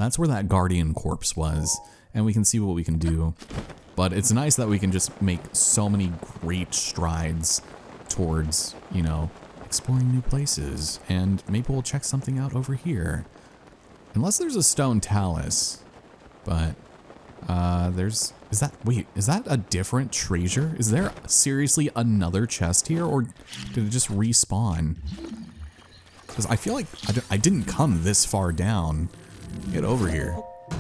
That's where that guardian corpse was, and we can see what we can do. But it's nice that we can just make so many great strides towards, you know, exploring new places, and maybe we'll check something out over here. Unless there's a stone talus, but is that a different treasure? Is there seriously another chest here, or did it just respawn? Because I feel like I didn't come this far down. Get over here.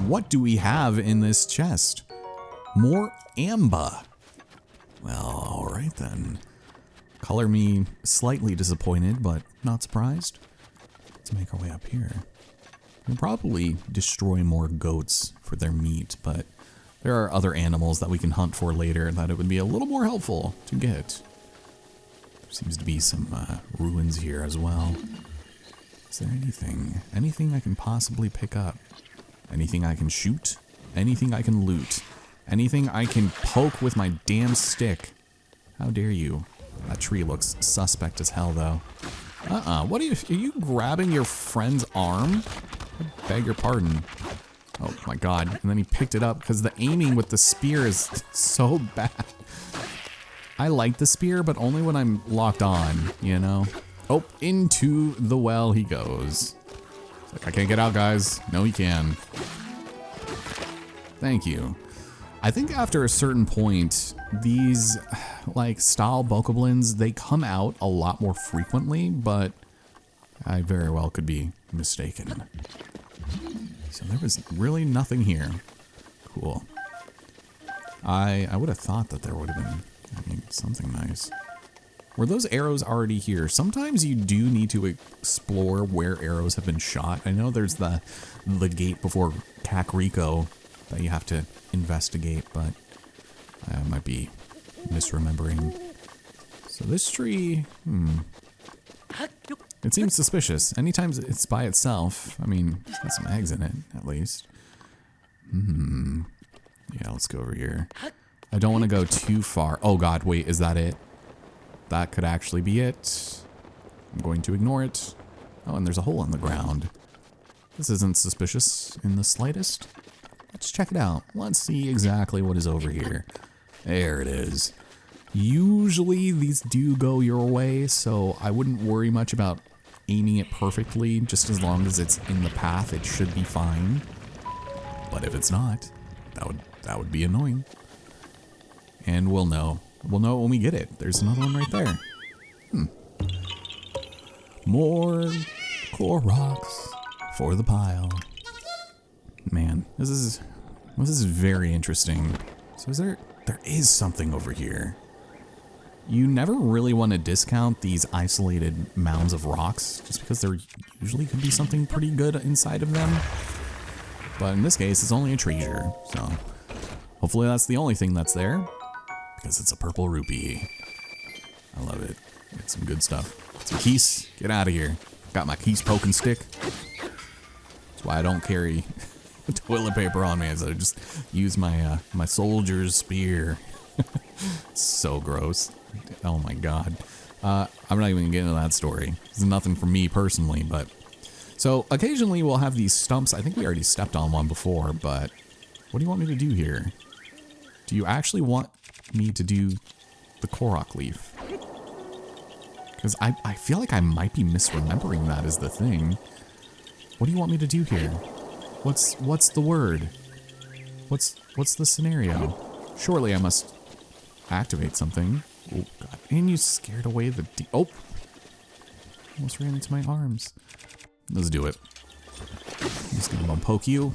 What do we have in this chest? More amber. Well, alright then. Color me slightly disappointed, but not surprised. Let's make our way up here. We'll probably destroy more goats for their meat, but there are other animals that we can hunt for later that it would be a little more helpful to get. There seems to be some ruins here as well. Is there anything I can possibly pick up? Anything I can shoot? Anything I can loot? Anything I can poke with my damn stick? How dare you? That tree looks suspect as hell, though. What are you grabbing your friend's arm? I beg your pardon. Oh my god. And then he picked it up because the aiming with the spear is so bad. I like the spear, but only when I'm locked on, you know? Oh, into the well he goes. It's like, I can't get out, guys. No, he can. Thank you. I think after a certain point, these, like, style bokoblins, they come out a lot more frequently, but I very well could be mistaken. So there was really nothing here. Cool. I would have thought that there would have been, I mean, something nice. Were those arrows already here? Sometimes you do need to explore where arrows have been shot. I know there's the gate before Kakariko that you have to investigate, but I might be misremembering. So this tree, it seems suspicious. Anytime it's by itself, I mean, it's got some eggs in it, at least. Yeah, let's go over here. I don't want to go too far. Oh god, wait, is that it? That could actually be it. I'm going to ignore it. Oh, and there's a hole in the ground. This isn't suspicious in the slightest. Let's check it out. Let's see exactly what is over here. There it is. Usually these do go your way, so I wouldn't worry much about aiming it perfectly. Just as long as it's in the path, it should be fine. But if it's not, that would be annoying. And we'll know. We'll know when we get it. There's another one right there. More core rocks for the pile. Man, this is very interesting. So there is something over here. You never really want to discount these isolated mounds of rocks, just because there usually could be something pretty good inside of them. But in this case, it's only a treasure, so hopefully that's the only thing that's there. Because it's a purple rupee. I love it. It's some good stuff. Some keys. Get out of here. Got my keys poking stick. That's why I don't carry toilet paper on me. As I just use my my soldier's spear. So gross. Oh my god. I'm not even gonna get into that story. It's nothing for me personally, but so occasionally we'll have these stumps. I think we already stepped on one before, but what do you want me to do here? Do you actually want me to do the Korok leaf? Because I feel like I might be misremembering that as the thing. What do you want me to do here? What's the word? What's the scenario? Surely I must activate something. Oh god. And you scared away the oh! Almost ran into my arms. Let's do it. I'm just gonna poke you.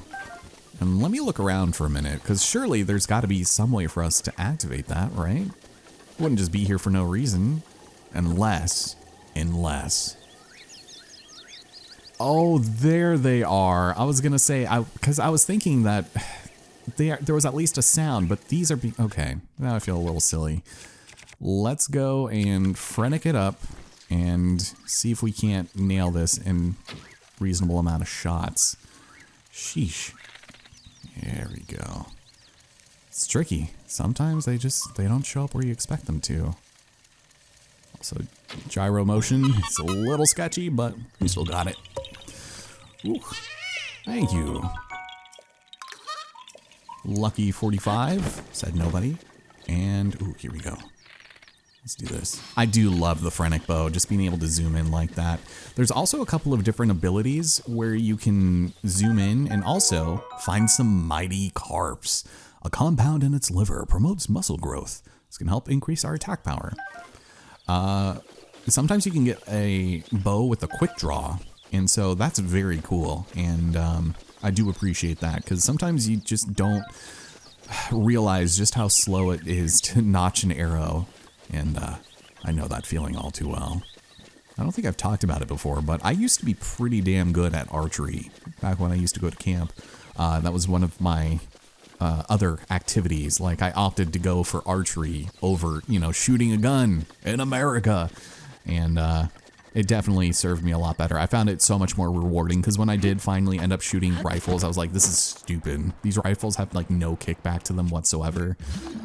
And let me look around for a minute, because surely there's got to be some way for us to activate that, right? Wouldn't just be here for no reason. Unless. Oh, there they are. I was going to say, because I was thinking that there was at least a sound, but these are, okay, now I feel a little silly. Let's go and frenic it up and see if we can't nail this in reasonable amount of shots. Sheesh. There we go. It's tricky. Sometimes they don't show up where you expect them to. Also, gyro motion, it's a little sketchy, but we still got it. Ooh, thank you. Lucky 45, said nobody. And, ooh, here we go. Let's do this. I do love the Phrenic Bow, just being able to zoom in like that. There's also a couple of different abilities where you can zoom in and also find some mighty carps. A compound in its liver promotes muscle growth. This can help increase our attack power. Sometimes you can get a bow with a quick draw, and so that's very cool. And I do appreciate that, because sometimes you just don't realize just how slow it is to notch an arrow. And I know that feeling all too well. I don't think I've talked about it before, but I used to be pretty damn good at archery back when I used to go to camp. That was one of my other activities. Like, I opted to go for archery over, you know, shooting a gun in America. And it definitely served me a lot better. I found it so much more rewarding, because when I did finally end up shooting rifles, I was like, this is stupid. These rifles have like no kickback to them whatsoever.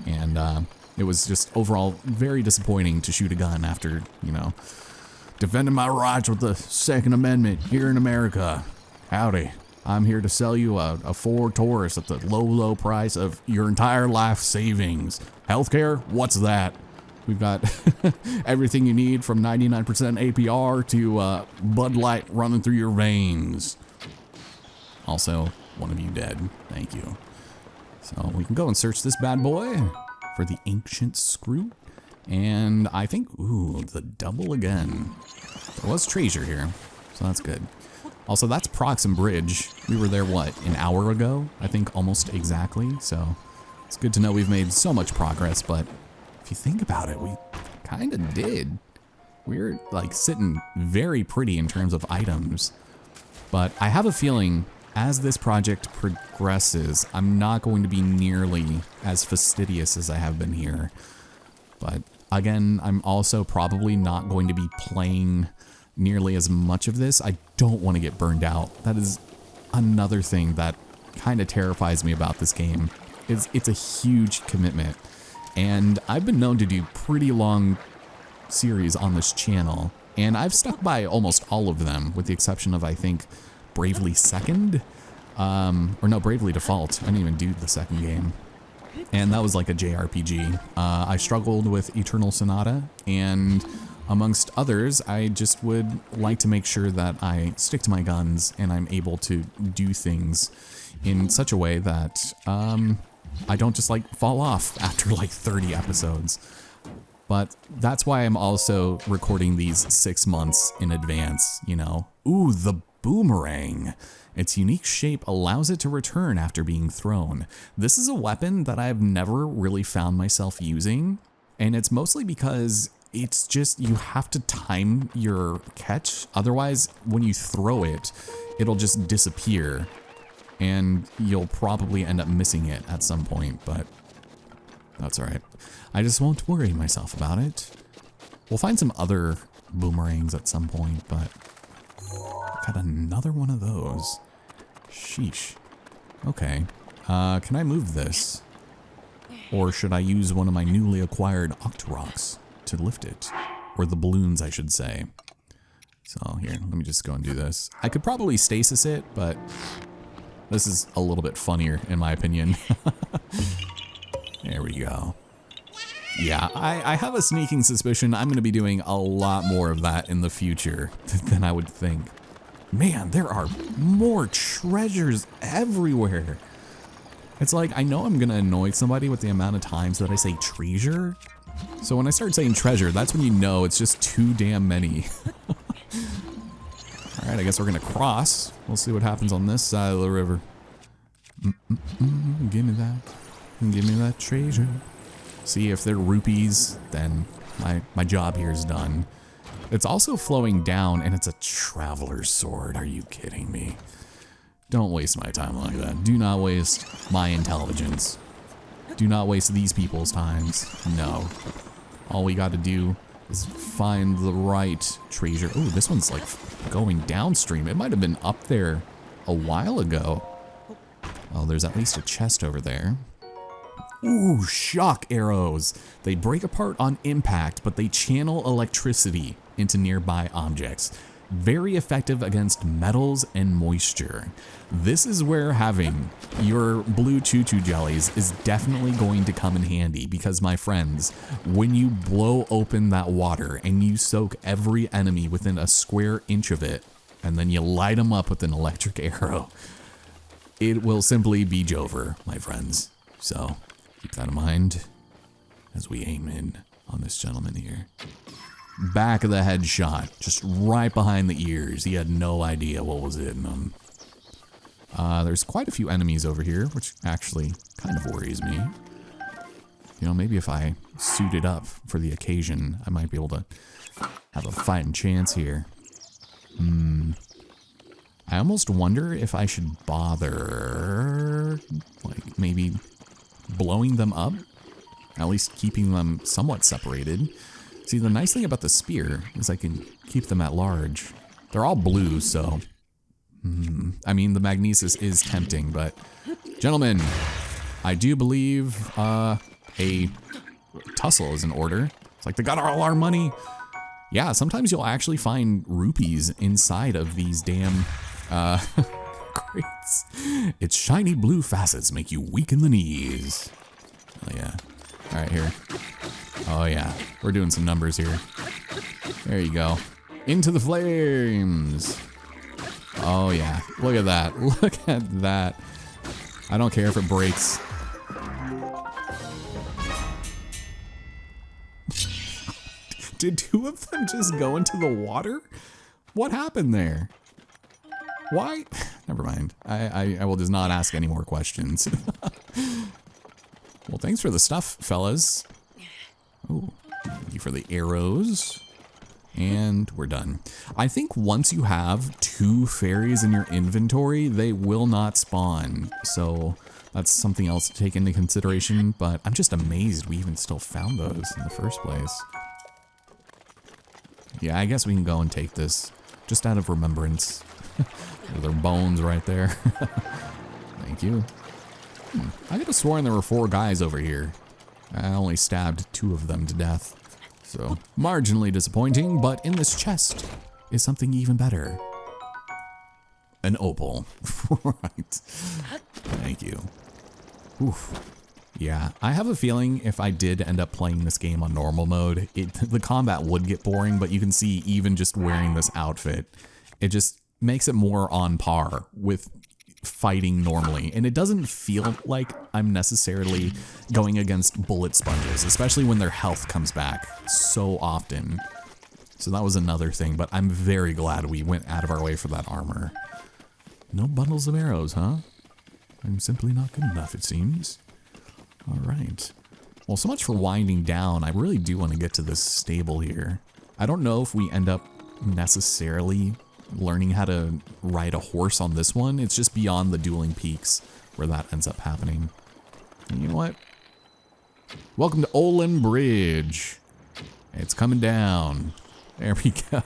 And it was just overall very disappointing to shoot a gun after, you know, defending my rights with the Second Amendment here in America. Howdy. I'm here to sell you a Ford Taurus at the low, low price of your entire life savings. Healthcare? What's that? We've got everything you need from 99% APR to Bud Light running through your veins. Also, one of you dead. Thank you. So we can go and search this bad boy for the ancient screw. And I think, ooh, the double again. There was TRAYSURE here, so that's good. Also, that's Proxim Bridge. We were there, what, an hour ago? I think almost exactly. So it's good to know we've made so much progress, but if you think about it, we kind of did. We're like sitting very pretty in terms of items, but I have a feeling as this project progresses, I'm not going to be nearly as fastidious as I have been here. But again, I'm also probably not going to be playing nearly as much of this. I don't want to get burned out. That is another thing that kind of terrifies me about this game. It's a huge commitment. And I've been known to do pretty long series on this channel, and I've stuck by almost all of them, with the exception of, I think, Bravely Second, or no, Bravely Default. I didn't even do the second game, and that was like a JRPG. I struggled with Eternal Sonata, and amongst others, I just would like to make sure that I stick to my guns and I'm able to do things in such a way that I don't just like fall off after like 30 episodes. But that's why I'm also recording these 6 months in advance, you know. Ooh, the boomerang. Its unique shape allows it to return after being thrown. This is a weapon that I've never really found myself using, and it's mostly because it's just, you have to time your catch. Otherwise, when you throw it, it'll just disappear, and you'll probably end up missing it at some point, but that's all right. I just won't worry myself about it. We'll find some other boomerangs at some point, but got another one of those. Sheesh. Okay. Can I move this? Or should I use one of my newly acquired Octoroks to lift it? Or the balloons, I should say. So here, let me just go and do this. I could probably stasis it, but this is a little bit funnier in my opinion. There we go. Yeah, I have a sneaking suspicion I'm going to be doing a lot more of that in the future than I would think. Man, there are more treasures everywhere. It's like, I know I'm going to annoy somebody with the amount of times that I say TRAYSURE. So when I start saying treasure, that's when you know it's just too damn many. Alright, I guess we're going to cross. We'll see what happens on this side of the river. Give me that. Give me that treasure. See, if they're rupees, then my job here is done. It's also flowing down, and it's a traveler's sword. Are you kidding me? Don't waste my time like that. Do not waste my intelligence. Do not waste these people's times. No. All we got to do is find the right treasure. Oh, this one's like going downstream. It might have been up there a while ago. Oh, there's at least a chest over there. Ooh, shock arrows. They break apart on impact, but they channel electricity into nearby objects. Very effective against metals and moisture. This is where having your blue choo-choo jellies is definitely going to come in handy because, my friends, when you blow open that water and you soak every enemy within a square inch of it, and then you light them up with an electric arrow, it will simply be Jover, my friends. So keep that in mind as we aim in on this gentleman here. Back of the head shot, just right behind the ears. He had no idea what was hitting him. There's quite a few enemies over here, which actually kind of worries me. You know, maybe if I suited up for the occasion, I might be able to have a fighting chance here. I almost wonder if I should bother, like, maybe blowing them up, at least keeping them somewhat separated. See, the nice thing about the spear is I can keep them at large. They're all blue, so... I mean, the magnesis is tempting, but... Gentlemen, I do believe a tussle is in order. It's like they got all our money. Yeah, sometimes you'll actually find rupees inside of these damn crates. Its shiny blue facets make you weak in the knees. Oh, yeah. All right, here. Oh yeah, we're doing some numbers here. There you go. Into the flames. Oh yeah, look at that. Look at that. I don't care if it breaks. Did two of them just go into the water? What happened there? Why? Never mind. I will just not ask any more questions. Well, thanks for the stuff, fellas. Oh, thank you for the arrows. And we're done. I think once you have 2 fairies in your inventory, they will not spawn. So that's something else to take into consideration, but I'm just amazed we even still found those in the first place. Yeah, I guess we can go and take this just out of remembrance. Their bones right there. Thank you. I could have sworn there were 4 guys over here. I only stabbed 2 of them to death. So, marginally disappointing, but in this chest is something even better. An opal. Right. Thank you. Oof. Yeah, I have a feeling if I did end up playing this game on normal mode, the combat would get boring, but you can see even just wearing this outfit, it just makes it more on par with fighting normally, and it doesn't feel like I'm necessarily going against bullet sponges, especially when their health comes back so often. So that was another thing, but I'm very glad we went out of our way for that armor. No bundles of arrows, huh? I'm simply not good enough, it seems. All right. Well, so much for winding down. I really do want to get to this stable here. I don't know if we end up necessarily learning how to ride a horse on this one. It's just beyond the dueling peaks where that ends up happening. And you know what? Welcome to Olin Bridge. It's coming down. There we go.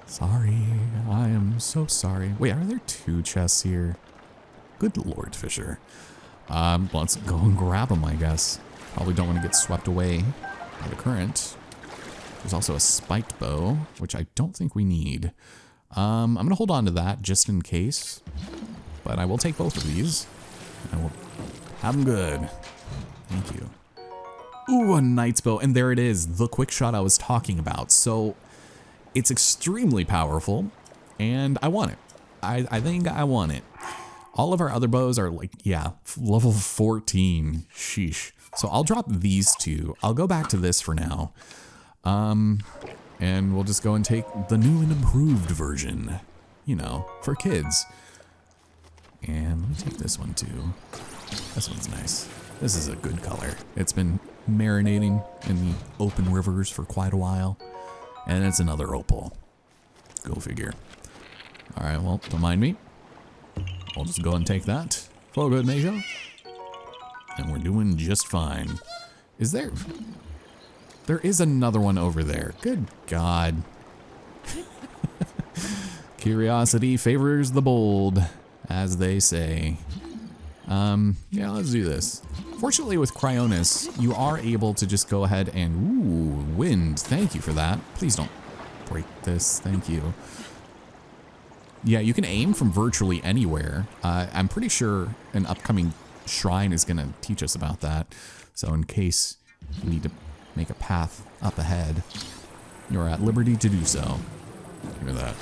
Sorry. I am so sorry. Wait, are there 2 chests here? Good Lord, Fisher. Let's go and grab them, I guess. Probably don't want to get swept away by the current. There's also a spiked bow, which I don't think we need. I'm going to hold on to that just in case. But I will take both of these. And we'll have them good. Thank you. Ooh, a knight's bow. And there it is, the quick shot I was talking about. So it's extremely powerful, and I want it. I think I want it. All of our other bows are like, yeah, level 14. Sheesh. So I'll drop these 2. I'll go back to this for now. And we'll just go and take the new and improved version, you know, for kids. And let me take this one too. This one's nice. This is a good color. It's been marinating in the open rivers for quite a while. And it's another opal. Go figure. All right, well, don't mind me. I'll just go and take that. For good measure. And we're doing just fine. Is there... There is another one over there. Good God. Curiosity favors the bold, as they say. Yeah, let's do this. Fortunately with Cryonis, you are able to just go ahead and... Ooh, wind. Thank you for that. Please don't break this. Thank you. Yeah, you can aim from virtually anywhere. I'm pretty sure an upcoming shrine is going to teach us about that. So in case you need to make a path up ahead, you're at liberty to do so. Hear that.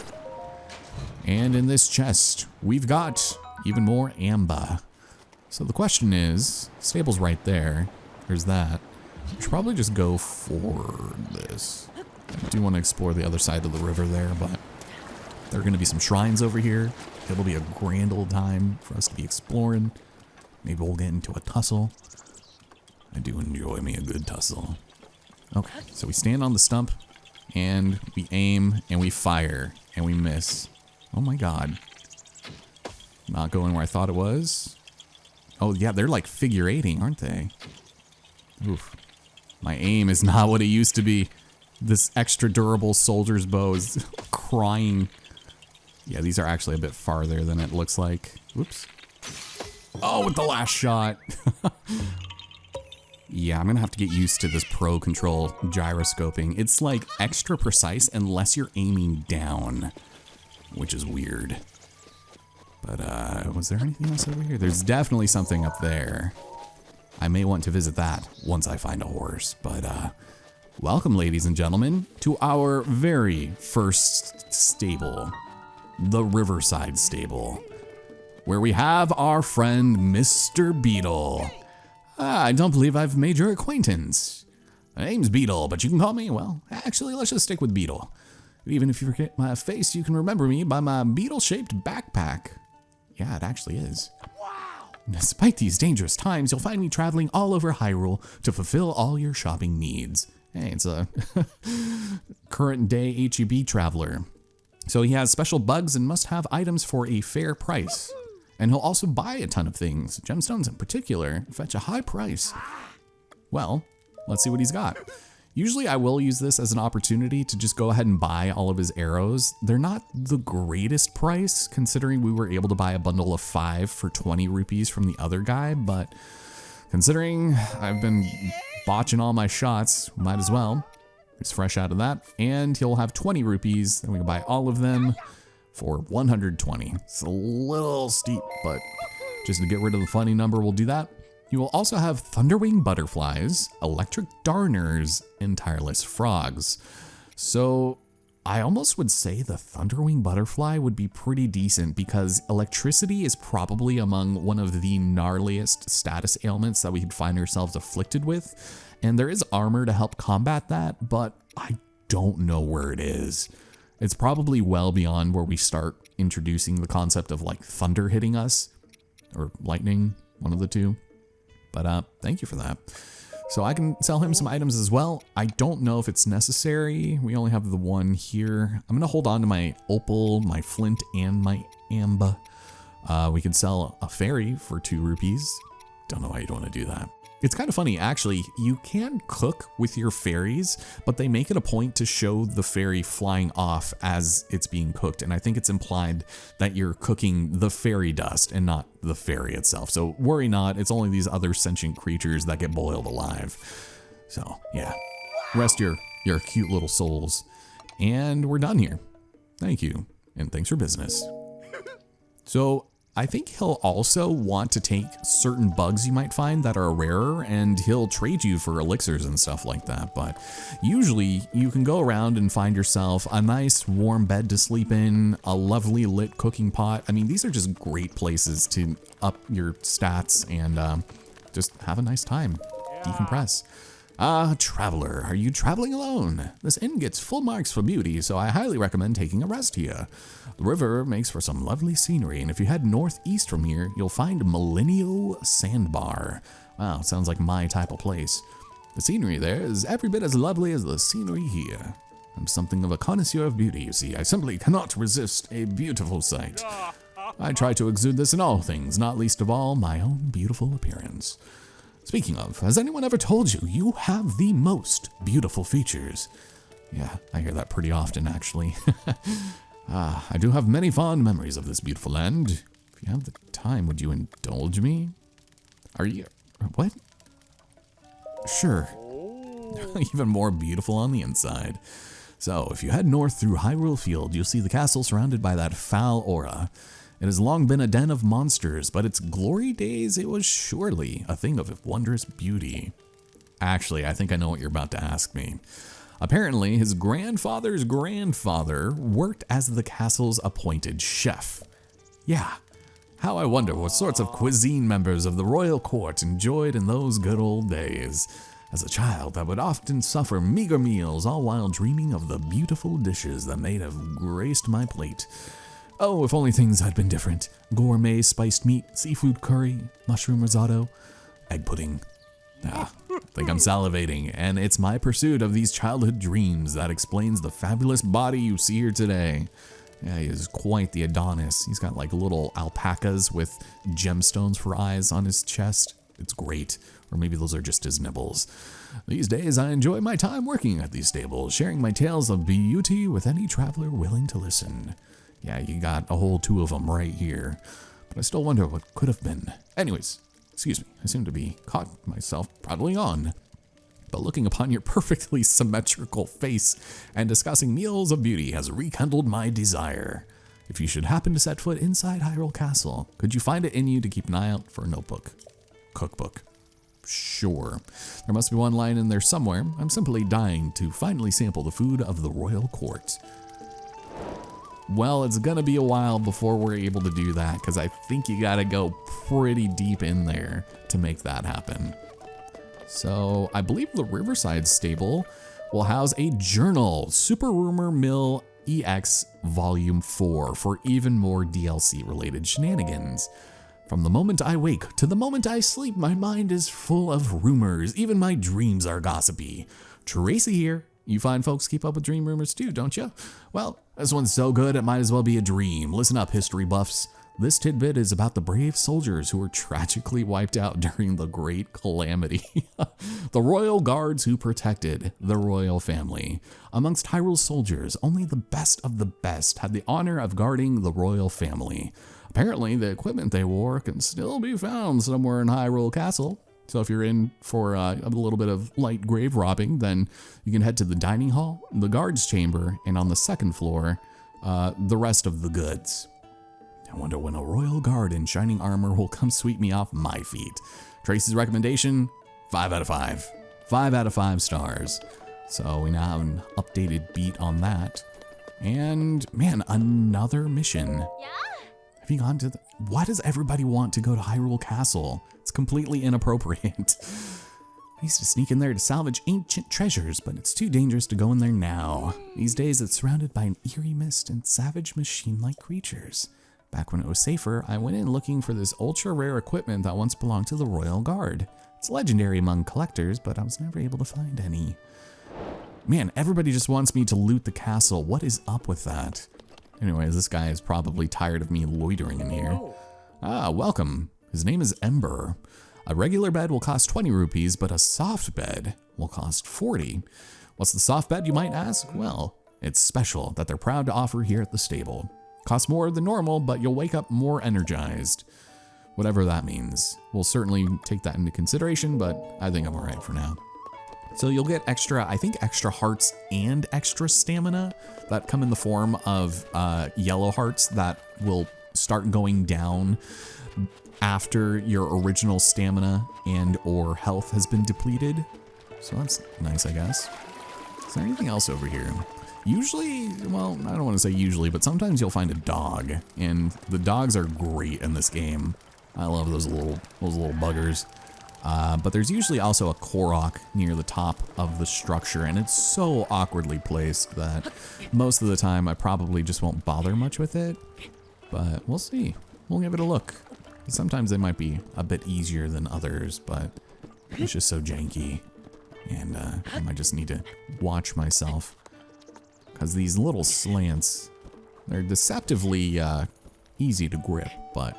And in this chest, we've got even more amber. So the question is, stable's right there. There's that. We should probably just go for this. I do want to explore the other side of the river there, but there are going to be some shrines over here. It'll be a grand old time for us to be exploring. Maybe we'll get into a tussle. I do enjoy me a good tussle. Okay, so we stand on the stump, and we aim, and we fire, and we miss. Oh my god. Not going where I thought it was. Oh yeah, they're like figure eighting, aren't they? Oof. My aim is not what it used to be. This extra durable soldier's bow is crying. Yeah, these are actually a bit farther than it looks like. Oops. Oh, with the last shot. Yeah, I'm gonna have to get used to this pro control gyroscoping. It's like extra precise unless you're aiming down, which is weird. But was there anything else over here? There's definitely something up there. I may want to visit that once I find a horse, but welcome, ladies and gentlemen, to our very first stable, the Riverside stable, where we have our friend Mr. Beetle. I don't believe I've made your acquaintance. My name's Beetle, but you can call me, well, actually, let's just stick with Beetle. Even if you forget my face, you can remember me by my beetle-shaped backpack. Yeah, it actually is. Wow! Despite these dangerous times, you'll find me traveling all over Hyrule to fulfill all your shopping needs. Hey, it's a current-day HEB traveler. So he has special bugs and must have items for a fair price. And he'll also buy a ton of things, gemstones in particular, fetch a high price. Well, let's see what he's got. Usually I will use this as an opportunity to just go ahead and buy all of his arrows. They're not the greatest price, considering we were able to buy a bundle of 5 for 20 rupees from the other guy, but considering I've been botching all my shots, might as well. He's fresh out of that, and he'll have 20 rupees, then we can buy all of them for 120. It's a little steep, but just to get rid of the funny number, we'll do that. You will also have thunderwing butterflies, electric darners, and tireless frogs. So I almost would say the thunderwing butterfly would be pretty decent because electricity is probably among one of the gnarliest status ailments that we could find ourselves afflicted with. And there is armor to help combat that, but I don't know where it is. It's probably well beyond where we start introducing the concept of like thunder hitting us or lightning, one of the two. But thank you for that. So I can sell him some items as well. I don't know if it's necessary. We only have the one here. I'm gonna hold on to my opal, my flint, and my amber. We can sell a fairy for 2 rupees. Don't know why you'd want to do that. It's kind of funny, actually. You can cook with your fairies, but they make it a point to show the fairy flying off as it's being cooked. And I think it's implied that you're cooking the fairy dust and not the fairy itself. So worry not, it's only these other sentient creatures that get boiled alive. So yeah, rest your cute little souls. And we're done here. Thank you, and thanks for business. So I think he'll also want to take certain bugs you might find that are rarer, and he'll trade you for elixirs and stuff like that. But usually you can go around and find yourself a nice warm bed to sleep in, a lovely lit cooking pot. I mean, these are just great places to up your stats and just have a nice time, decompress. Traveler, are you traveling alone? This inn gets full marks for beauty, so I highly recommend taking a rest here. The river makes for some lovely scenery, and if you head northeast from here, you'll find Millennial Sandbar. Wow, sounds like my type of place. The scenery there is every bit as lovely as the scenery here. I'm something of a connoisseur of beauty, you see. I simply cannot resist a beautiful sight. I try to exude this in all things, not least of all my own beautiful appearance. Speaking of, has anyone ever told you you have the most beautiful features? Yeah, I hear that pretty often, actually. I do have many fond memories of this beautiful land. If you have the time, would you indulge me? Are you... what? Sure. Even more beautiful on the inside. So, if you head north through Hyrule Field, you'll see the castle surrounded by that foul aura. It has long been a den of monsters, but its glory days, it was surely a thing of wondrous beauty. Actually, I think I know what you're about to ask me. Apparently, his grandfather's grandfather worked as the castle's appointed chef. Yeah, how I wonder what sorts of cuisine members of the royal court enjoyed in those good old days. As a child, I would often suffer meager meals, all while dreaming of the beautiful dishes that may have graced my plate. Oh, if only things had been different. Gourmet spiced meat, seafood curry, mushroom risotto, egg pudding. I think I'm salivating, and it's my pursuit of these childhood dreams that explains the fabulous body you see here today. Yeah, he is quite the Adonis. He's got like little alpacas with gemstones for eyes on his chest. It's great. Or maybe those are just his nibbles. These days, I enjoy my time working at these stables, sharing my tales of beauty with any traveler willing to listen. Yeah, you got a whole 2 of them right here. But I still wonder what could have been. Anyways, excuse me, I seem to be caught myself prattling on. But looking upon your perfectly symmetrical face and discussing meals of beauty has rekindled my desire. If you should happen to set foot inside Hyrule Castle, could you find it in you to keep an eye out for a notebook? Cookbook. Sure. There must be one line in there somewhere. I'm simply dying to finally sample the food of the royal court. Well, it's gonna be a while before we're able to do that, because I think you gotta go pretty deep in there to make that happen. So I believe the Riverside stable will house a journal, Super Rumor Mill EX Volume 4, for even more DLC related shenanigans. From the moment I wake to the moment I sleep, my mind is full of rumors. Even my dreams are gossipy. Tracy here. You fine folks keep up with dream rumors too, don't you? Well, this one's so good it might as well be a dream. Listen up, history buffs. This tidbit is about the brave soldiers who were tragically wiped out during the Great Calamity. The royal guards who protected the royal family. Amongst Hyrule's soldiers, only the best of the best had the honor of guarding the royal family. Apparently, the equipment they wore can still be found somewhere in Hyrule Castle. So if you're in for a little bit of light grave robbing, then you can head to the dining hall, the guards chamber, and on the second floor, the rest of the goods. I wonder when a royal guard in shining armor will come sweep me off my feet. Tracy's recommendation, 5 out of 5. 5 out of 5 stars. So we now have an updated beat on that. And man, another mission. Yeah? Have you gone to the... Why does everybody want to go to Hyrule Castle? It's completely inappropriate. I used to sneak in there to salvage ancient treasures, but it's too dangerous to go in there now. These days, it's surrounded by an eerie mist and savage machine-like creatures. Back when it was safer, I went in looking for this ultra-rare equipment that once belonged to the Royal Guard. It's legendary among collectors, but I was never able to find any. Man, everybody just wants me to loot the castle. What is up with that? Anyways, this guy is probably tired of me loitering in here. Ah, welcome. His name is Ember. A regular bed will cost 20 rupees, but a soft bed will cost 40. What's the soft bed, you might ask? Well, it's special that they're proud to offer here at the stable. Costs more than normal, but you'll wake up more energized. Whatever that means. We'll certainly take that into consideration, but I think I'm all right for now. So you'll get extra, I think extra hearts and extra stamina that come in the form of yellow hearts that will start going down after your original stamina and or health has been depleted. So that's nice, I guess. Is there anything else over here? Usually, well, I don't want to say usually, but sometimes you'll find a dog, and the dogs are great in this game. I love those little buggers. But there's usually also a Korok near the top of the structure, and it's so awkwardly placed that most of the time I probably just won't bother much with it. But we'll see. We'll give it a look. Sometimes they might be a bit easier than others, but it's just so janky. And I might just need to watch myself. Because these little slants, they're deceptively easy to grip, but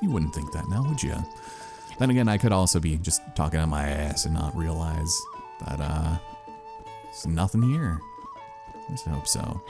you wouldn't think that now, would you? Then again, I could also be just talking on my ass and not realize that there's nothing here. I just hope so.